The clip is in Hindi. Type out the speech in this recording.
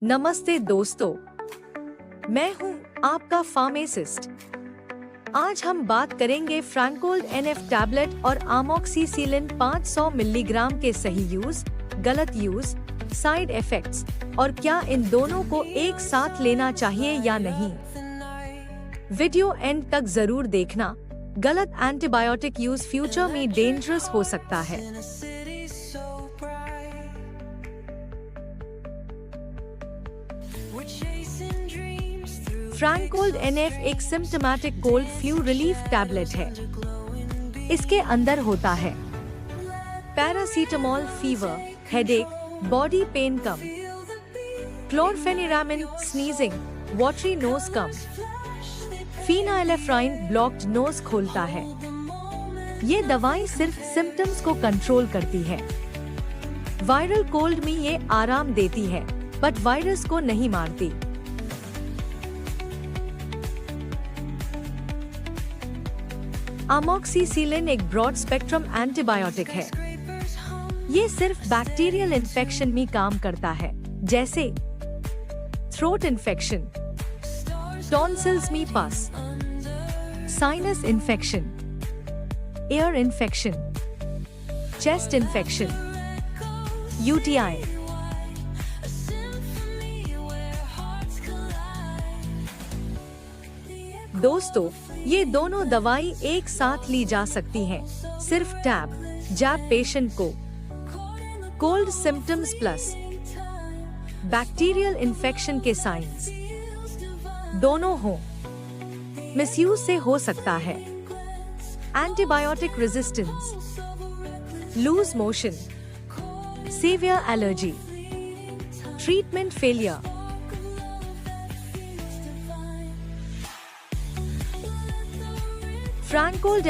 नमस्ते दोस्तों, मैं हूं आपका फार्मासिस्ट। आज हम बात करेंगे फ्रैंकोल्ड NF टैबलेट और आमोक्सिसिलिन 500 मिलीग्राम के सही यूज, गलत यूज, साइड इफेक्ट्स और क्या इन दोनों को एक साथ लेना चाहिए या नहीं। वीडियो एंड तक जरूर देखना। गलत एंटीबायोटिक यूज फ्यूचर में डेंजरस हो सकता है। फ्रैंकोल्ड NF एक symptomatic cold flu relief tablet है। इसके अंदर होता है paracetamol fever, headache, body pain कम, क्लोरफेनिरामिन स्नीजिंग, वाटरी नोज कम, फिनाइलेफ्राइन ब्लॉक्ड नोज खोलता है। ये दवाई सिर्फ सिम्टम्स को कंट्रोल करती है। वायरल कोल्ड में ये आराम देती है, बट वायरस को नहीं मारती। आमोक्सिसिलिन एक ब्रॉड स्पेक्ट्रम एंटीबायोटिक है। ये सिर्फ बैक्टीरियल इन्फेक्शन में काम करता है, जैसे थ्रोट इन्फेक्शन, टॉन्सिल्स में पस, sinus infection, air infection, chest infection, UTI। दोस्तों, ये दोनों दवाई एक साथ ली जा सकती हैं, सिर्फ जैब पेशेंट को cold symptoms plus bacterial infection के साइंस दोनों हो। मिसयूज से हो सकता है antibiotic resistance, loose motion, severe allergy, treatment failure. फ्रैंकोल्ड